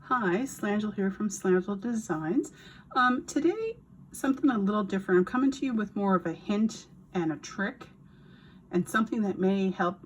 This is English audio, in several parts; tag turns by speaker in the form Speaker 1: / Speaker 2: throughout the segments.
Speaker 1: Hi, Slangel here from Slangel Designs. Today, something a little different. I'm coming to you with more of a hint and a trick and something that may help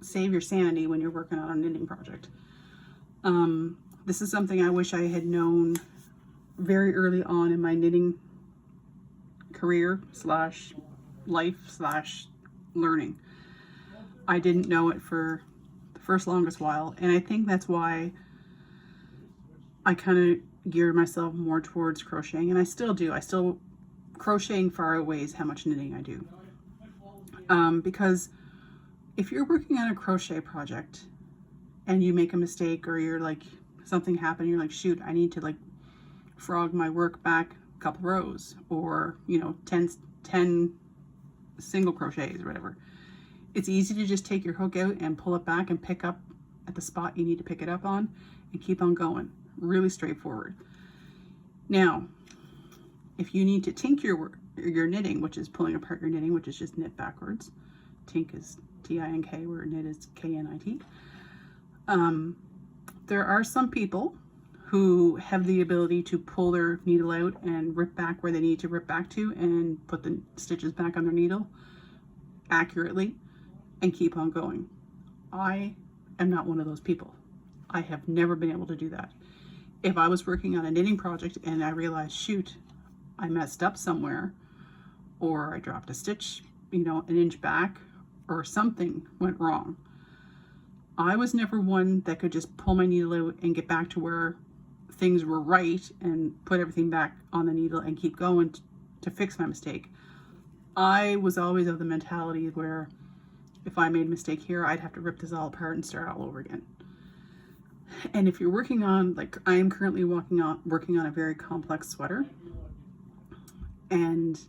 Speaker 1: save your sanity when you're working on a knitting project. This is something I wish I had known very early on in my knitting career slash life slash learning. I didn't know it for the first longest while, and I think that's why I kind of geared myself more towards crocheting, and I still do. Crocheting far outweighs how much knitting I do. Because if you're working on a crochet project and you make a mistake, or you're like, something happened, you're like, shoot, I need to like frog my work back a couple rows, or 10 single crochets or whatever. It's easy to just take your hook out and pull it back and pick up at the spot you need to pick it up on and keep on going. Really straightforward. Now, if you need to tink your knitting, which is pulling apart your knitting, which is just knit backwards. Tink is T-I-N-K, where knit is K-N-I-T. There are some people who have the ability to pull their needle out and rip back where they need to rip back to and put the stitches back on their needle accurately and keep on going. I am not one of those people. I have never been able to do that. If I was working on a knitting project and I realized, shoot, I messed up somewhere, or I dropped a stitch, an inch back, or something went wrong, I was never one that could just pull my needle out and get back to where things were right and put everything back on the needle and keep going to fix my mistake. I was always of the mentality where if I made a mistake here, I'd have to rip this all apart and start all over again. And if you're working on, like I am currently working on a very complex sweater, and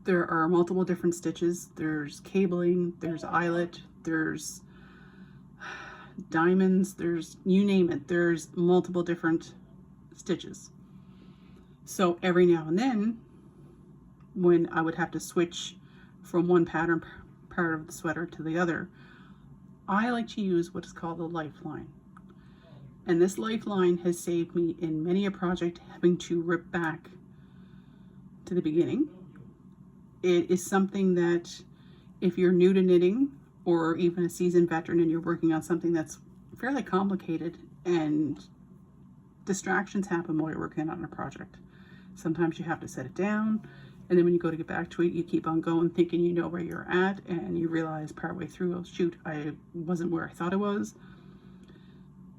Speaker 1: there are multiple different stitches. There's cabling, there's eyelet, there's diamonds, there's, you name it, there's multiple different stitches. So every now and then, when I would have to switch from one pattern part of the sweater to the other, I like to use what is called a lifeline. And this lifeline has saved me in many a project having to rip back to the beginning. It is something that if you're new to knitting, or even a seasoned veteran and you're working on something that's fairly complicated and distractions happen while you're working on a project. Sometimes you have to set it down, and then when you go to get back to it, you keep on going thinking you know where you're at, and you realize partway through, oh shoot, I wasn't where I thought I was.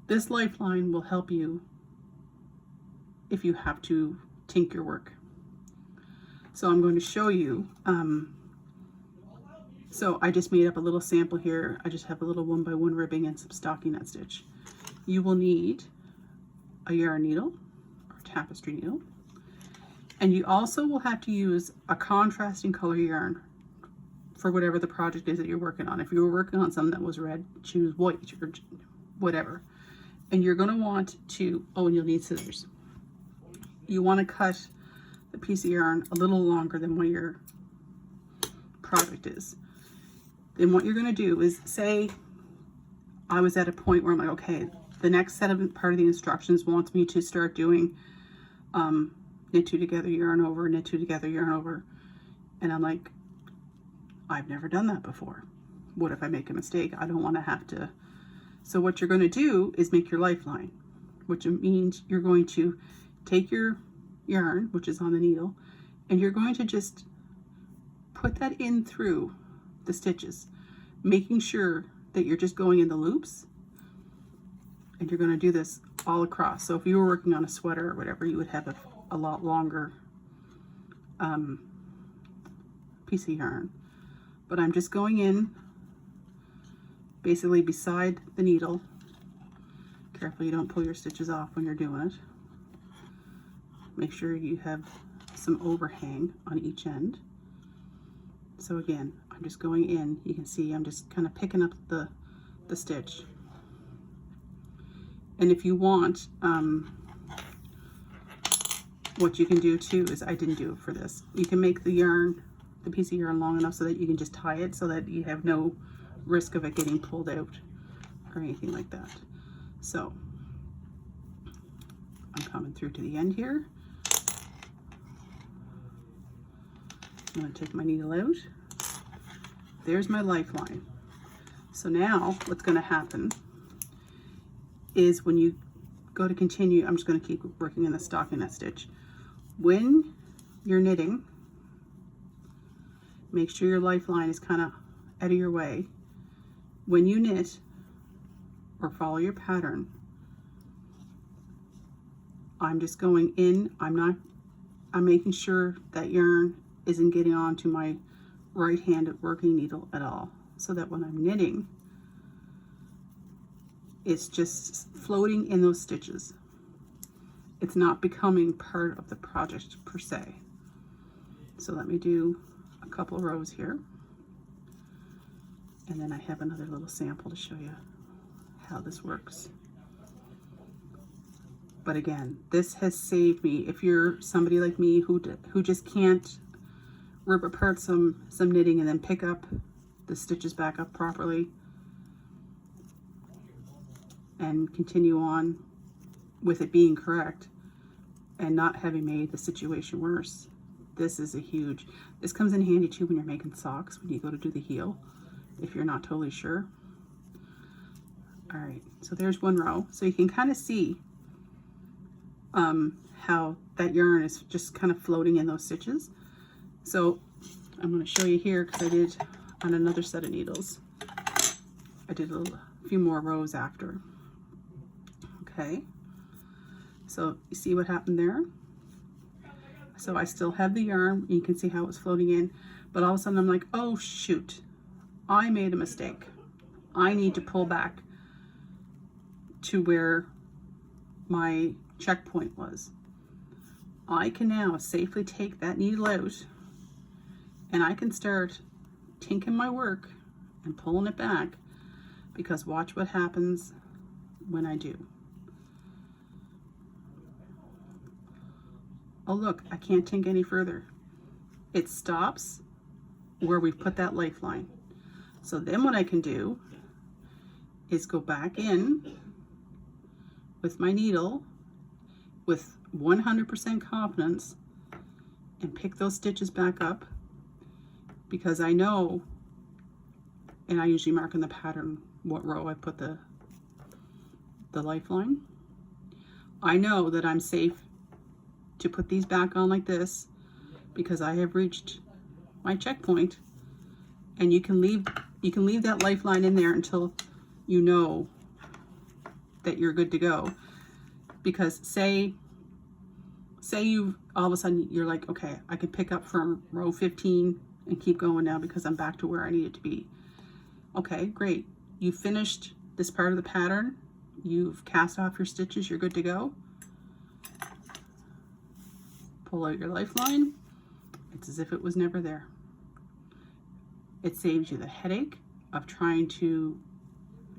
Speaker 1: This lifeline will help you if you have to tink your work. So I'm going to show you. So I just made up a little sample here. I just have a little 1x1 ribbing and some stockinette stitch. You will need a yarn needle or tapestry needle. And you also will have to use a contrasting color yarn for whatever the project is that you're working on. If you were working on something that was red, choose white or whatever. And you're going to want to, and you'll need scissors. You want to cut the piece of yarn a little longer than what your project is. Then what you're going to do is, say I was at a point where I'm like, okay, the next part of the instructions wants me to start doing knit two together, yarn over, knit two together, yarn over. And I'm like, I've never done that before. What if I make a mistake? I don't want to have to. So what you're going to do is make your lifeline, which means you're going to take your yarn, which is on the needle, and you're going to just put that in through the stitches, making sure that you're just going in the loops, and you're going to do this all across. So if you were working on a sweater or whatever, you would have a lot longer piece of yarn. But I'm just going in basically beside the needle. Careful you don't pull your stitches off when you're doing it. Make sure you have some overhang on each end. So again, I'm just going in. You can see I'm just kind of picking up the stitch. And if you want, what you can do too is, I didn't do it for this, you can make the piece of yarn long enough so that you can just tie it so that you have no risk of it getting pulled out or anything like that. So I'm coming through to the end here. I'm going to take my needle out. There's my lifeline. So now what's going to happen is when you go to continue, I'm just going to keep working in the stockinette stitch. When you're knitting, make sure your lifeline is kind of out of your way. When you knit or follow your pattern, I'm just going in. I'm making sure that yarn isn't getting onto my right-handed working needle at all, so that when I'm knitting, it's just floating in those stitches. It's not becoming part of the project per se. So let me do a couple rows here, and then I have another little sample to show you how this works. But again, this has saved me. If you're somebody like me who just can't rip apart some knitting and then pick up the stitches back up properly and continue on with it being correct and not having made the situation worse, this is a huge, this comes in handy too when you're making socks, when you go to do the heel, if you're not totally sure. All right, so there's one row. So you can kind of see how that yarn is just kind of floating in those stitches. So I'm going to show you here, because I did on another set of needles. I did a few more rows after. Okay, so you see what happened there? So I still have the yarn. You can see how it's floating in, but all of a sudden I'm like, oh shoot, I made a mistake. I need to pull back to where my checkpoint was. I can now safely take that needle out, and I can start tinking my work and pulling it back, because watch what happens when I do. Oh look, I can't tink any further. It stops where we've put that lifeline. So then what I can do is go back in with my needle with 100% confidence and pick those stitches back up, because I know, and I usually mark in the pattern what row I put the lifeline. I know that I'm safe to put these back on like this, because I have reached my checkpoint, and you can leave that lifeline in there until you know that you're good to go. Because say you all of a sudden you're like, okay, I could pick up from row 15 and keep going now because I'm back to where I need it to be. Okay, great. You finished this part of the pattern. You've cast off your stitches. You're good to go. Pull out your lifeline. It's as if it was never there. It saves you the headache of trying to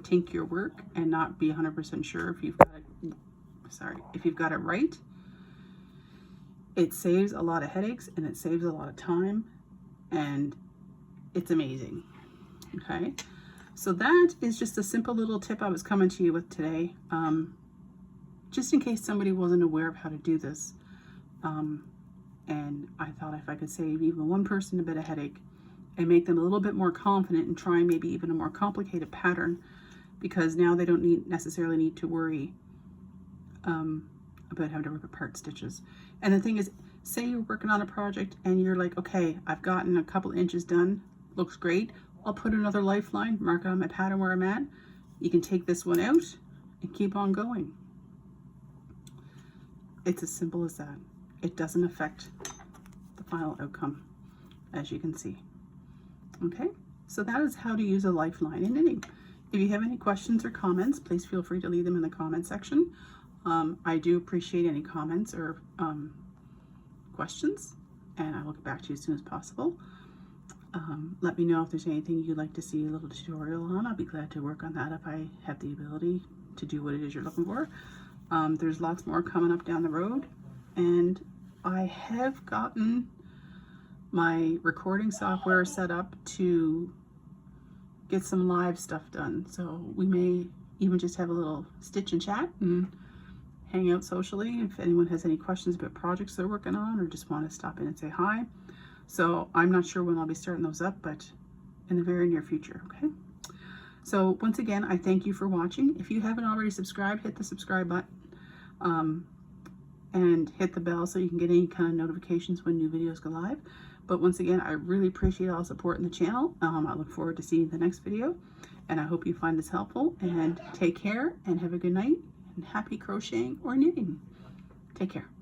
Speaker 1: tink your work and not be 100% sure if you've got it, if you've got it right. It saves a lot of headaches, and it saves a lot of time, and it's amazing. Okay, so that is just a simple little tip I was coming to you with today, just in case somebody wasn't aware of how to do this. And I thought if I could save even one person a bit of headache and make them a little bit more confident in trying maybe even a more complicated pattern, because now they don't necessarily need to worry about how to rip apart stitches. And the thing is, say you're working on a project and you're like, okay, I've gotten a couple inches done, looks great, I'll put another lifeline, mark on my pattern where I'm at. You can take this one out and keep on going. It's as simple as that. It doesn't affect the final outcome, as you can see. Okay, so that is how to use a lifeline in knitting. If you have any questions or comments, please feel free to leave them in the comment section. I do appreciate any comments or questions, and I will get back to you as soon as possible. Let me know if there's anything you'd like to see a little tutorial on. I'll be glad to work on that if I have the ability to do what it is you're looking for. There's lots more coming up down the road, and I have gotten my recording software set up to get some live stuff done. So we may even just have a little stitch and chat and hang out socially if anyone has any questions about projects they're working on or just want to stop in and say hi. So I'm not sure when I'll be starting those up, but in the very near future, okay? So once again, I thank you for watching. If you haven't already subscribed, hit the subscribe button and hit the bell so you can get any kind of notifications when new videos go live. But once again, I really appreciate all the support in the channel. I look forward to seeing the next video, and I hope you find this helpful, and take care and have a good night and happy crocheting or knitting. Take care.